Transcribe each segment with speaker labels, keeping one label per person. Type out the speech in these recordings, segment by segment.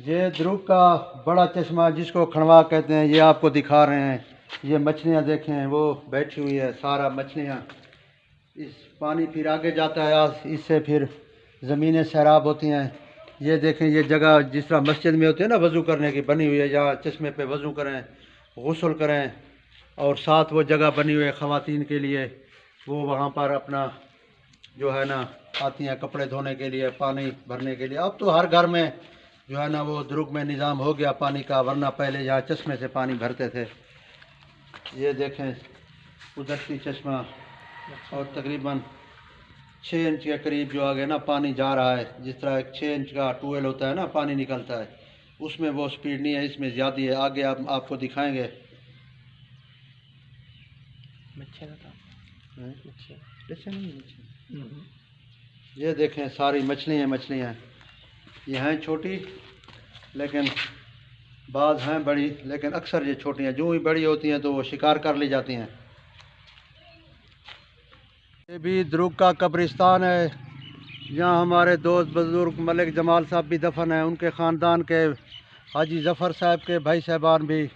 Speaker 1: ये द्रुक का बड़ा चश्मा जिसको खड़वा कहते हैं, ये आपको दिखा रहे हैं। ये मछलियाँ देखें, वो बैठी हुई है, सारा मछलियाँ। इस पानी फिर आगे जाता है, इससे फिर ज़मीनें सैराब होती हैं। ये देखें, ये जगह जिस तरह मस्जिद में होती है ना वज़ू करने की, बनी हुई है। यहाँ चश्मे पे वज़ू करें, गुस्ल करें, और साथ वो जगह बनी हुई है ख़वातीन के लिए। वो वहाँ पर अपना जो है ना आती हैं कपड़े धोने के लिए, पानी भरने के लिए। अब तो हर घर में जो है ना वो द्रुक में निज़ाम हो गया पानी का, वरना पहले यहाँ चश्मे से पानी भरते थे। ये देखें कुदरती चश्मा, और तकरीबन 6 इंच के करीब जो आगे ना पानी जा रहा है। जिस तरह एक 6 इंच का ट्यूबवेल होता है ना, पानी निकलता है, उसमें वो स्पीड नहीं है, इसमें ज़्यादा है। आगे आपको दिखाएंगे। ये देखें सारी मछलियाँ ये हैं छोटी, लेकिन बाज़ हैं बड़ी, लेकिन अक्सर ये छोटी हैं। जो ही बड़ी होती हैं तो वो शिकार कर ली जाती हैं। ये भी द्रुक का कब्रिस्तान है। यहाँ हमारे दोस्त बुज़ुर्ग मलिक जमाल साहब भी दफन हैं, उनके ख़ानदान के हाजी ज़फ़र साहब के भाई साहबान भी।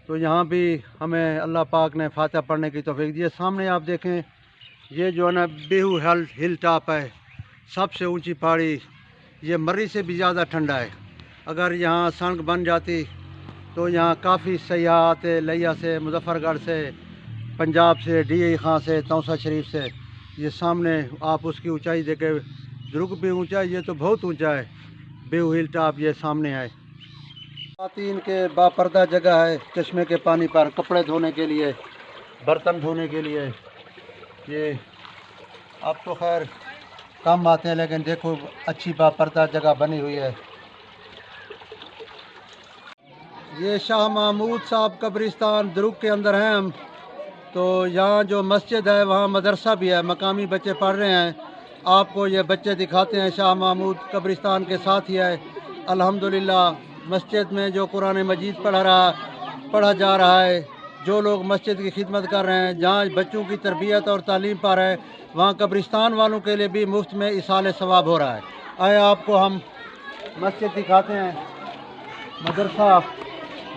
Speaker 1: तो यहाँ भी हमें अल्लाह पाक ने फातिहा पढ़ने की तौफ़ीक दी है। सामने आप देखें, ये जो है ना बेहू हिल टॉप है, सबसे ऊंची पहाड़ी। ये मर्री से भी ज़्यादा ठंडा है। अगर यहाँ सड़क बन जाती तो यहाँ काफ़ी सयाह आते, लिया से, मुजफ्फरगढ़ से, पंजाब से, डी खां से, तौसा शरीफ से। ये सामने आप उसकी ऊंचाई देखे, द्रुक भी ऊंचा है, ये तो बहुत ऊंचा है। बेहू हिल टॉप ये सामने है। ख़वातीन के बापर्दा जगह है चश्मे के पानी पर, कपड़े धोने के लिए, बर्तन धोने के लिए। ये अब तो खैर कम आते हैं, लेकिन देखो अच्छी बापर्दा जगह बनी हुई है। ये शाह महमूद साहब कब्रिस्तान द्रुक के अंदर हैं हम। तो यहाँ जो मस्जिद है वहाँ मदरसा भी है, मकामी बच्चे पढ़ रहे हैं। आपको ये बच्चे दिखाते हैं, शाह महमूद कब्रिस्तान के साथ ही है। अल्हम्दुलिल्लाह मस्जिद में जो कुरान मजीद पढ़ा जा रहा है, जो लोग मस्जिद की खिदमत कर रहे हैं, जहाँ बच्चों की तरबियत और तालीम पर है, वहाँ कब्रिस्तान वालों के लिए भी मुफ्त में इसाले सवाब हो रहा है। आए आपको हम मस्जिद दिखाते हैं, मदरसा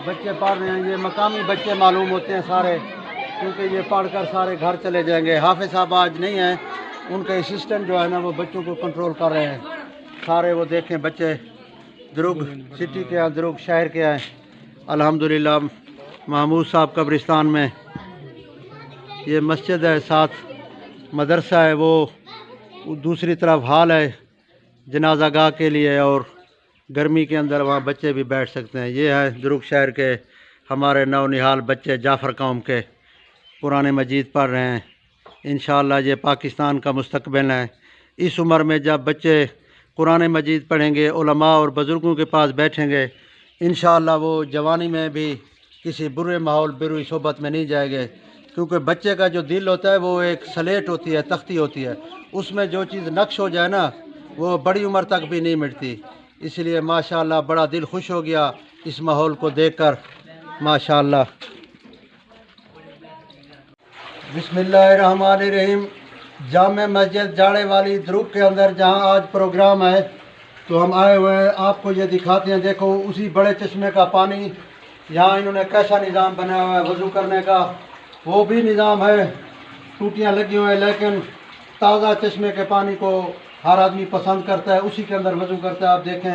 Speaker 1: बच्चे पढ़ रहे हैं। ये मकामी बच्चे मालूम होते हैं सारे, क्योंकि ये पढ़कर सारे घर चले जाएंगे। हाफिज़ साहब आज नहीं हैं, उनके असिस्टेंट जो है ना वो बच्चों को कंट्रोल कर रहे हैं सारे। वो देखें बच्चे द्रुक सिटी के हैं, द्रुक शहर के हैं। अल्हम्दुलिल्लाह महमूद साहब कब्रिस्तान में ये मस्जिद है, साथ मदरसा है। वो दूसरी तरफ हाल है जनाजा गाह के लिए, और गर्मी के अंदर वहाँ बच्चे भी बैठ सकते हैं। ये है द्रुक शहर के हमारे नौनिहाल बच्चे, जाफ़र कौम के, कुरान मजीद पढ़ रहे हैं। इंशाअल्लाह ये पाकिस्तान का मुस्तकबिल है। इस उम्र में जब बच्चे कुरान मजीद पढ़ेंगे, उलमा और बुज़ुर्गों के पास बैठेंगे, इंशाअल्लाह वो जवानी में भी किसी बुरे माहौल, बुरी सोबत में नहीं जाएंगे। क्योंकि बच्चे का जो दिल होता है वो एक स्लेट होती है, तख्ती होती है, उसमें जो चीज़ नक्श हो जाए ना वो बड़ी उम्र तक भी नहीं मिटती। इसलिए माशाअल्लाह बड़ा दिल खुश हो गया इस माहौल को देखकर, माशाअल्लाह। बिस्मिल्लाहिर्रहमानिर्रहीम। जामे मस्जिद जाड़े वाली द्रुक के अंदर जहां आज प्रोग्राम है, तो हम आए हुए हैं, आपको ये दिखाते हैं। देखो उसी बड़े चश्मे का पानी, यहाँ इन्होंने कैसा निज़ाम बनाया हुआ है वज़ू करने का। वो भी निज़ाम है, टूटियाँ लगी हुई हैं, लेकिन ताज़ा चश्मे के पानी को हर आदमी पसंद करता है, उसी के अंदर वज़ू करता है। आप देखें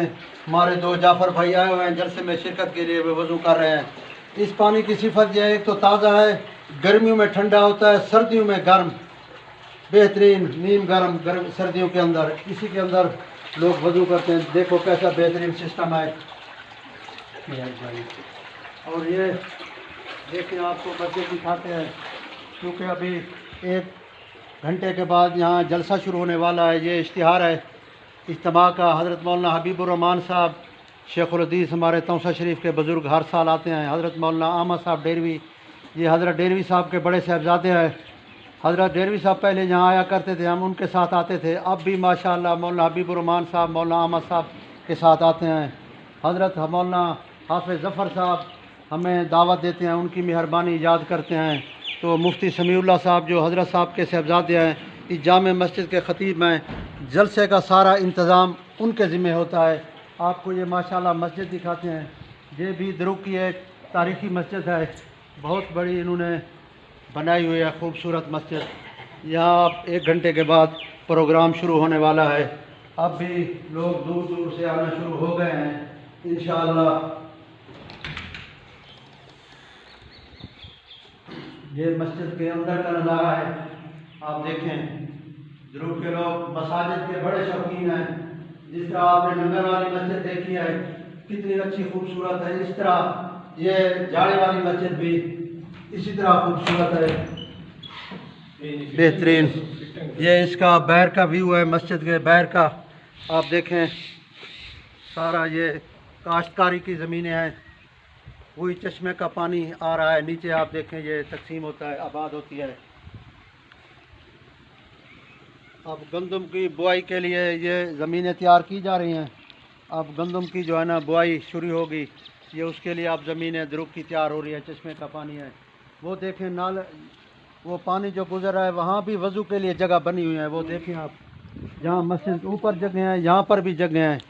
Speaker 1: हमारे दो जाफ़र भाई आए हुए हैं जलसे में शिरकत के लिए, वे वज़ू कर रहे हैं। इस पानी की सिफत यह है, एक तो ताज़ा है, गर्मियों में ठंडा होता है, सर्दियों में गर्म, बेहतरीन नीम गर्म सर्दियों के अंदर, इसी के अंदर लोग वज़ू करते हैं। देखो कैसा बेहतरीन सिस्टम है। और ये देखिए आपको बच्चे दिखाते हैं, क्योंकि अभी 1 घंटे के बाद यहाँ जलसा शुरू होने वाला है। ये इश्तिहार है इज्तिमा का। हज़रत मौलाना हबीबुर्रहमान साहब शेखुल हदीस हमारे तौसा शरीफ के बुज़ुर्ग हर साल आते हैं। हज़रत मौलाना अहमद साहब डेरवी, ये हज़रत डेरवी साहब के बड़े साहबजादे हैं। हज़रत डेरवी साहब पहले यहाँ आया करते थे, हम उनके साथ आते थे। अब भी माशाअल्लाह मौलाना हबीबुर्रहमान साहब, मौलाना अहमद साहब के साथ आते हैं। हज़रत मौलाना हाफिज़ ज़फ़र साहब हमें दावत देते हैं, उनकी मेहरबानी याद करते हैं। तो मुफ्ती समीउल्लाह साहब जो हज़रत साहब के साहबजादे हैं, इस जामे मस्जिद के ख़तीब हैं, जलसे का सारा इंतज़ाम उनके ज़िम्मे होता है। आपको ये माशाल्लाह मस्जिद दिखाते हैं। ये भी दुरुक की एक तारीखी मस्जिद है, बहुत बड़ी इन्होंने बनाई हुई है, खूबसूरत मस्जिद। यहाँ आप 1 घंटे के बाद प्रोग्राम शुरू होने वाला है। अब भी लोग दूर दूर से आना शुरू हो गए हैं इंशाअल्लाह। ये मस्जिद के अंदर का नज़ारा है, आप देखें। दुरुक के लोग मसाजिद के बड़े शौकीन हैं। जिस तरह आपने नंगर वाली मस्जिद देखी है, कितनी अच्छी खूबसूरत है, इस तरह ये जाड़े वाली मस्जिद भी इसी तरह खूबसूरत है, बेहतरीन। ये इसका बैर का व्यू है, मस्जिद के बैर का। आप देखें सारा ये काश्तकारी की ज़मीनें हैं, वही चश्मे का पानी आ रहा है नीचे। आप देखें ये तकसीम होता है, आबाद होती है। अब गंदम की बुआई के लिए ये ज़मीनें तैयार की जा रही हैं। अब गंदम की जो है ना बुआई शुरू होगी, ये उसके लिए अब ज़मीनें दुरुक की तैयार हो रही है। चश्मे का पानी है, वो देखें नाल, वो पानी जो गुजर रहा है, वहाँ भी वज़ू के लिए जगह बनी हुई है। वो देखें आप, जहाँ मस्जिद ऊपर जगह हैं, यहाँ पर भी जगह हैं।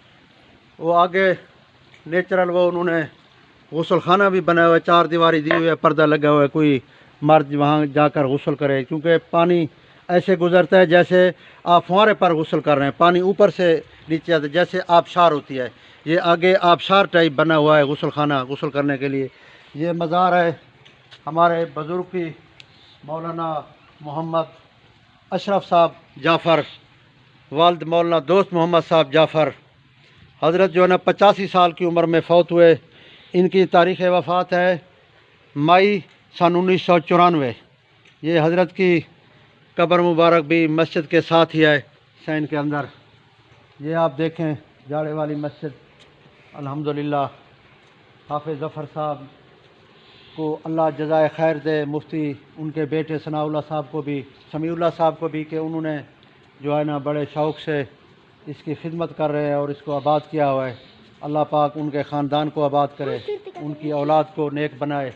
Speaker 1: वो आगे नेचुरल वो उन्होंने गुसल खाना भी बनाया हुआ है, 4 दीवारी दी हुई है, पर्दा लगा हुआ है, कोई मर्द वहाँ जाकर गुसल करे। क्योंकि पानी ऐसे गुजरता है जैसे आप फुहारे पर गुसल कर रहे हैं, पानी ऊपर से नीचे आता है, जैसे आबशार होती है। ये आगे आबशार टाइप बना हुआ है गुसल खाना, गुसल करने के लिए। ये मज़ार है हमारे बुज़ुर्ग की, मौलाना मोहम्मद अशरफ साहब जाफ़र, वालिद मौलाना दोस्त मोहम्मद साहब जाफ़र। हज़रत जो है ना 85 साल की उम्र में फ़ौत हुए। इनकी तारीख़ वफ़ात है मई सन 1994। ये हज़रत की कब्र मुबारक भी मस्जिद के साथ ही है, सैन के अंदर। ये आप देखें जाड़े वाली मस्जिद। अल्हम्दुलिल्लाह हाफ़िज़ ज़फ़र साहब को अल्लाह जज़ाए खैर दे, मुफ्ती उनके बेटे सनाउल्लाह साहब को भी, समीउल्लाह साहब को भी, कि उन्होंने जो है ना बड़े शौक़ से इसकी खिदमत कर रहे हैं और इसको आबाद किया हुआ है। अल्लाह पाक उनके ख़ानदान को आबाद करे, उनकी औलाद को नेक बनाए।